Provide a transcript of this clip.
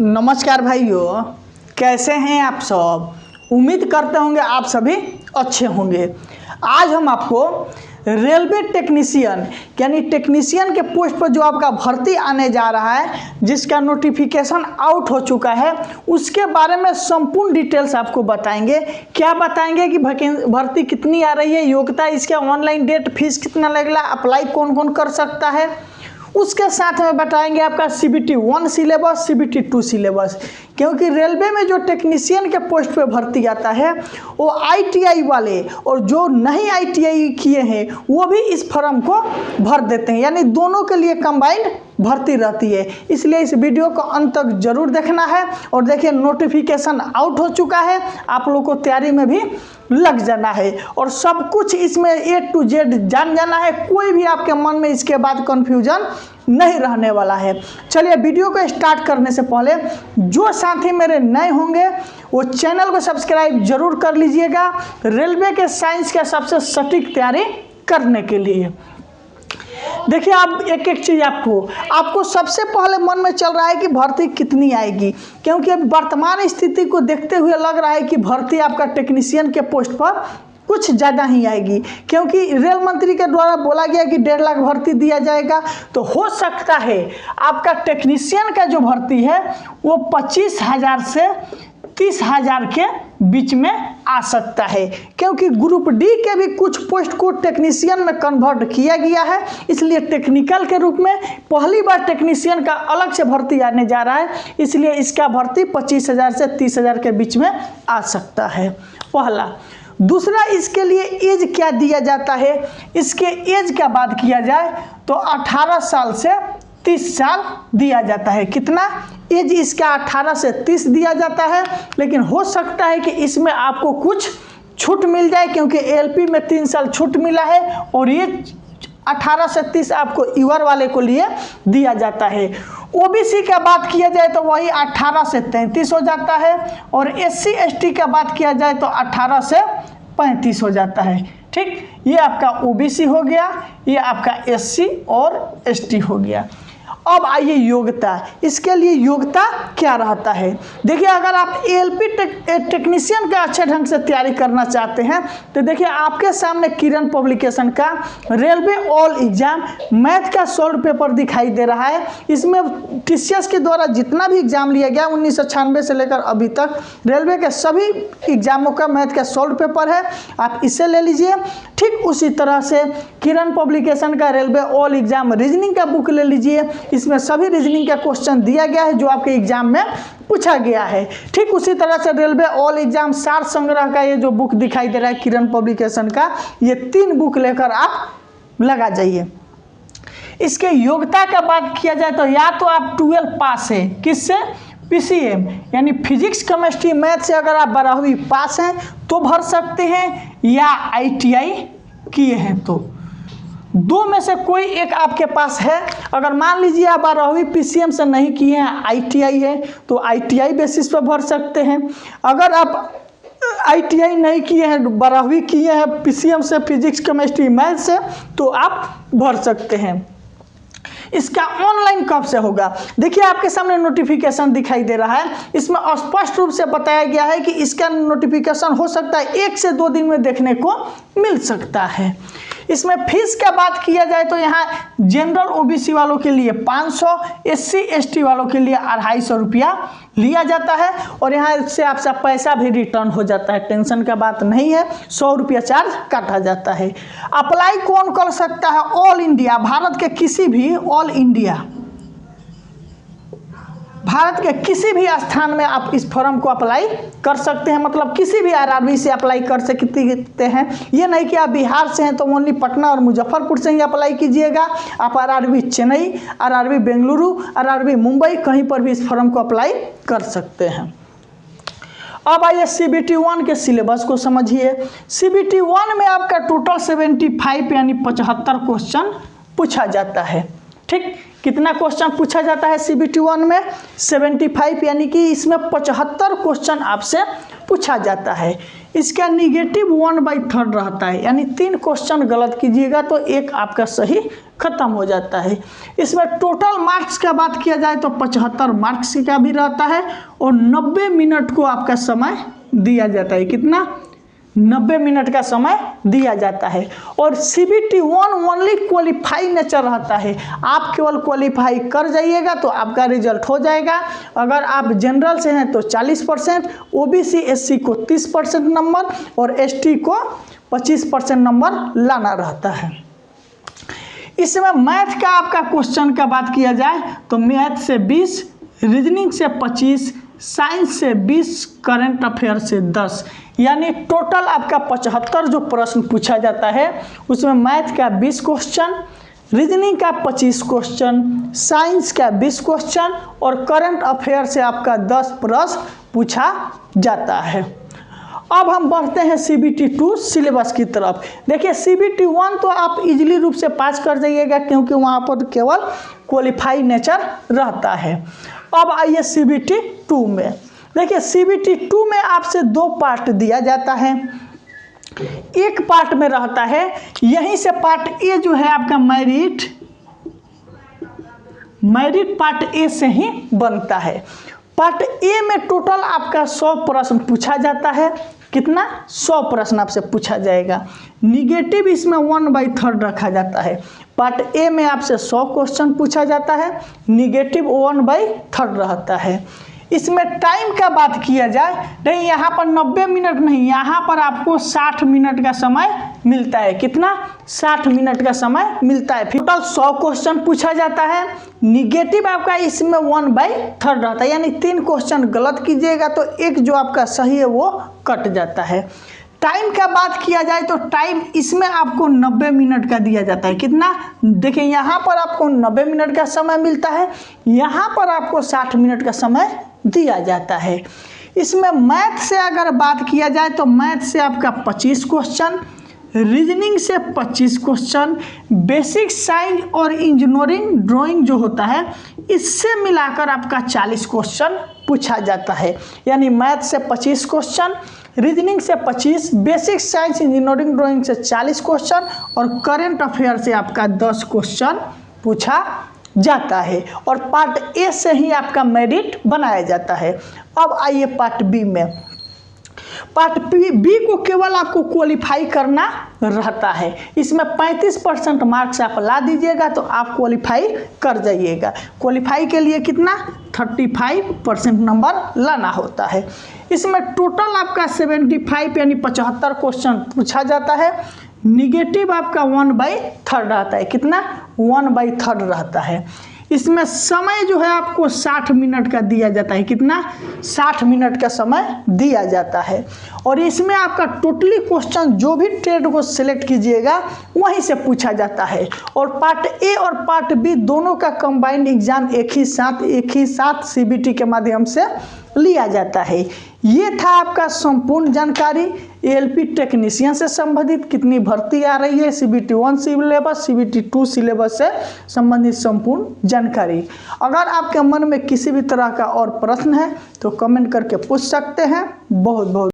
नमस्कार भाइयों, कैसे हैं आप सब। उम्मीद करते होंगे आप सभी अच्छे होंगे। आज हम आपको रेलवे टेक्नीशियन यानी टेक्नीशियन के पोस्ट पर जो आपका भर्ती आने जा रहा है, जिसका नोटिफिकेशन आउट हो चुका है, उसके बारे में संपूर्ण डिटेल्स आपको बताएंगे। क्या बताएंगे कि भर्ती कितनी आ रही है, योग्यता इसका, ऑनलाइन डेट, फीस कितना लगेगा, अप्लाई कौन कौन कर सकता है, उसके साथ में बताएंगे आपका CBT 1 सिलेबस, CBT 2 सिलेबस। क्योंकि रेलवे में जो टेक्नीशियन के पोस्ट पे भर्ती आता है वो ITI वाले और जो नहीं ITI किए हैं वो भी इस फॉर्म को भर देते हैं, यानी दोनों के लिए कंबाइंड भर्ती रहती है। इसलिए इस वीडियो को अंत तक जरूर देखना है। और देखिए, नोटिफिकेशन आउट हो चुका है, आप लोग को तैयारी में भी लग जाना है और सब कुछ इसमें A to Z जान जाना है। कोई भी आपके मन में इसके बाद कंफ्यूजन नहीं रहने वाला है। चलिए, वीडियो को स्टार्ट करने से पहले जो साथी मेरे नए होंगे वो चैनल को सब्सक्राइब जरूर कर लीजिएगा, रेलवे के साइंस का सबसे सटीक तैयारी करने के लिए। देखिए, आप एक एक चीज़ आपको सबसे पहले मन में चल रहा है कि भर्ती कितनी आएगी, क्योंकि अब वर्तमान स्थिति को देखते हुए लग रहा है कि भर्ती आपका टेक्नीशियन के पोस्ट पर कुछ ज़्यादा ही आएगी। क्योंकि रेल मंत्री के द्वारा बोला गया कि 1.5 लाख भर्ती दिया जाएगा, तो हो सकता है आपका टेक्नीशियन का जो भर्ती है वो 25,000 से 30,000 के बीच में आ सकता है। क्योंकि ग्रुप डी के भी कुछ पोस्ट को टेक्नीशियन में कन्वर्ट किया गया है, इसलिए टेक्निकल के रूप में पहली बार टेक्नीशियन का अलग से भर्ती आने जा रहा है। इसलिए इसका भर्ती 25,000 से 30,000 के बीच में आ सकता है, पहला। दूसरा, इसके लिए एज क्या दिया जाता है। इसके एज का बात किया जाए तो 18 साल से 30 साल दिया जाता है। कितना एज इसका? 18 से 30 दिया जाता है। लेकिन हो सकता है कि इसमें आपको कुछ छूट मिल जाए, क्योंकि ALP में 3 साल छूट मिला है और ये 18 से 30 आपको ईवर वाले को लिए दिया जाता है। OBC का बात किया जाए तो वही 18 से 33 हो जाता है और SC ST का बात किया जाए तो 18 से 35 हो जाता है। ठीक, ये आपका OBC हो गया, ये आपका SC और ST हो गया। अब आइए योग्यता। इसके लिए योग्यता क्या रहता है। देखिए, अगर आप ALP टेक्नीशियन का अच्छे ढंग से तैयारी करना चाहते हैं तो देखिए, आपके सामने किरण पब्लिकेशन का रेलवे ऑल एग्जाम मैथ का सॉल्व पेपर दिखाई दे रहा है। इसमें TCS के द्वारा जितना भी एग्जाम लिया गया 1996 से लेकर अभी तक रेलवे के सभी एग्जामों का मैथ का सॉल्व पेपर है, आप इसे ले लीजिए। ठीक उसी तरह से किरण पब्लिकेशन का रेलवे ऑल एग्जाम रीजनिंग का बुक ले लीजिए। इसमें सभी रीजनिंग का क्वेश्चन दिया गया है जो आपके एग्जाम में पूछा गया है। ठीक उसी तरह से रेलवे ऑल एग्जाम सार संग्रह का ये जो बुक दिखाई दे रहा है किरण पब्लिकेशन का, ये 3 बुक लेकर आप लगा जाइए। इसके योग्यता का बात किया जाए तो या तो आप 12 पास है, किससे? PCM यानी फिजिक्स केमिस्ट्री मैथ से अगर आप 12वीं पास हैं तो भर सकते हैं, या ITI किए हैं तो। दो में से कोई एक आपके पास है। अगर मान लीजिए आप 12वीं PCM से नहीं किए हैं, ITI है, तो ITI बेसिस पर भर सकते हैं। अगर आप ITI नहीं किए हैं, 12वीं किए हैं PCM से, फिजिक्स केमिस्ट्री मैथ से, तो आप भर सकते हैं। इसका ऑनलाइन कब से होगा? देखिए, आपके सामने नोटिफिकेशन दिखाई दे रहा है। इसमें स्पष्ट रूप से बताया गया है कि इसका नोटिफिकेशन हो सकता है 1 से 2 दिन में देखने को मिल सकता है। इसमें फीस का बात किया जाए तो यहाँ जनरल OBC वालों के लिए 500, SC ST वालों के लिए 250 रुपया लिया जाता है और यहाँ से आपका पैसा भी रिटर्न हो जाता है, टेंशन का बात नहीं है। 100 रुपया चार्ज काटा जाता है। अप्लाई कौन कर सकता है? ऑल इंडिया, भारत के किसी भी, ऑल इंडिया भारत के किसी भी स्थान में आप इस फॉर्म को अप्लाई कर सकते हैं। मतलब किसी भी RRB से अप्लाई कर सकते हैं। ये नहीं कि आप बिहार से हैं तो ओनली पटना और मुजफ्फरपुर से ही अप्लाई कीजिएगा। आप RRB Chennai, RRB Bengaluru, RRB Mumbai, कहीं पर भी इस फॉर्म को अप्लाई कर सकते हैं। अब आइए CBT 1 के सिलेबस को समझिए। CBT 1 में आपका टोटल 75 यानी 75 क्वेश्चन पूछा जाता है। ठीक, कितना क्वेश्चन पूछा जाता है CBT 1 में? 75, यानी कि इसमें 75 क्वेश्चन आपसे पूछा जाता है। इसका निगेटिव 1/3 रहता है, यानी 3 क्वेश्चन गलत कीजिएगा तो एक आपका सही खत्म हो जाता है। इसमें टोटल मार्क्स का बात किया जाए तो 75 मार्क्स का भी रहता है और 90 मिनट को आपका समय दिया जाता है। कितना? 90 मिनट का समय दिया जाता है। और CBT 1 ओनली क्वालिफाई नेचर रहता है, आप केवल क्वालिफाई कर जाइएगा तो आपका रिजल्ट हो जाएगा। अगर आप जनरल से हैं तो 40%, OBC SC को 30% नंबर और ST को 25% नंबर लाना रहता है। इसमें मैथ का आपका क्वेश्चन का बात किया जाए तो मैथ से 20, रीजनिंग से 25, साइंस से 20, करंट अफेयर से 10, यानी टोटल आपका 75 जो प्रश्न पूछा जाता है उसमें मैथ का 20 क्वेश्चन, रीजनिंग का 25 क्वेश्चन, साइंस का 20 क्वेश्चन और करंट अफेयर से आपका 10 प्रश्न पूछा जाता है। अब हम बढ़ते हैं CBT 2 सिलेबस की तरफ। देखिए CBT 1 तो आप इजीली रूप से पास कर जाइएगा क्योंकि वहाँ पर केवल क्वालिफाई नेचर रहता है। अब आइए CBT 2 में। देखिए CBT 2 में आपसे 2 पार्ट दिया जाता है। एक पार्ट में रहता है, यहीं से पार्ट ए जो है आपका मैरिट पार्ट ए से ही बनता है। पार्ट ए में टोटल आपका 100 प्रश्न पूछा जाता है। कितना? 100 प्रश्न आपसे पूछा जाएगा। निगेटिव इसमें 1/3 रखा जाता है। पार्ट ए में आपसे 100 क्वेश्चन पूछा जाता है, निगेटिव 1/3 रहता है। इसमें टाइम का बात किया जाए नहीं, यहाँ पर 90 मिनट नहीं, यहाँ पर आपको 60 मिनट का समय मिलता है। कितना? 60 मिनट का समय मिलता है। टोटल 100 क्वेश्चन पूछा जाता है। निगेटिव आपका इसमें 1/3 रहता है, यानी 3 क्वेश्चन गलत कीजिएगा तो एक जो आपका सही है वो कट जाता है। टाइम का बात किया जाए तो टाइम इसमें आपको 90 मिनट का दिया जाता है। कितना? देखिए यहाँ पर आपको 90 मिनट का समय मिलता है, यहाँ पर आपको 60 मिनट का समय दिया जाता है। इसमें मैथ से अगर बात किया जाए तो मैथ से आपका 25 क्वेश्चन, रीजनिंग से 25 क्वेश्चन, बेसिक साइंस और इंजीनियरिंग ड्राइंग जो होता है इससे मिलाकर आपका 40 क्वेश्चन पूछा जाता है। यानी मैथ से 25 क्वेश्चन, रीजनिंग से 25, बेसिक साइंस इंजीनियरिंग ड्राइंग से 40 क्वेश्चन और करंट अफेयर से आपका 10 क्वेश्चन पूछा जाता है। और पार्ट ए से ही आपका मेरिट बनाया जाता है। अब आइए पार्ट बी में। पार्ट बी को केवल आपको क्वालिफाई करना रहता है। इसमें 35% मार्क्स आप ला दीजिएगा तो आप क्वालिफाई कर जाइएगा। क्वालिफाई के लिए कितना? 35% नंबर लाना होता है। इसमें टोटल आपका 75 यानी 75 क्वेश्चन पूछा जाता है। निगेटिव आपका 1/3 रहता है। कितना? 1/3 रहता है। इसमें समय जो है आपको 60 मिनट का दिया जाता है। कितना? 60 मिनट का समय दिया जाता है। और इसमें आपका टोटली क्वेश्चन जो भी ट्रेड को सिलेक्ट कीजिएगा वहीं से पूछा जाता है। और पार्ट ए और पार्ट बी दोनों का कंबाइंड एग्जाम एक ही साथ CBT के माध्यम से लिया जाता है। ये था आपका संपूर्ण जानकारी ALP टेक्नीशियन से संबंधित कितनी भर्ती आ रही है, CBT 1 सिलेबस, CBT 2 सिलेबस से संबंधित संपूर्ण जानकारी। अगर आपके मन में किसी भी तरह का और प्रश्न है तो कमेंट करके पूछ सकते हैं। बहुत बहुत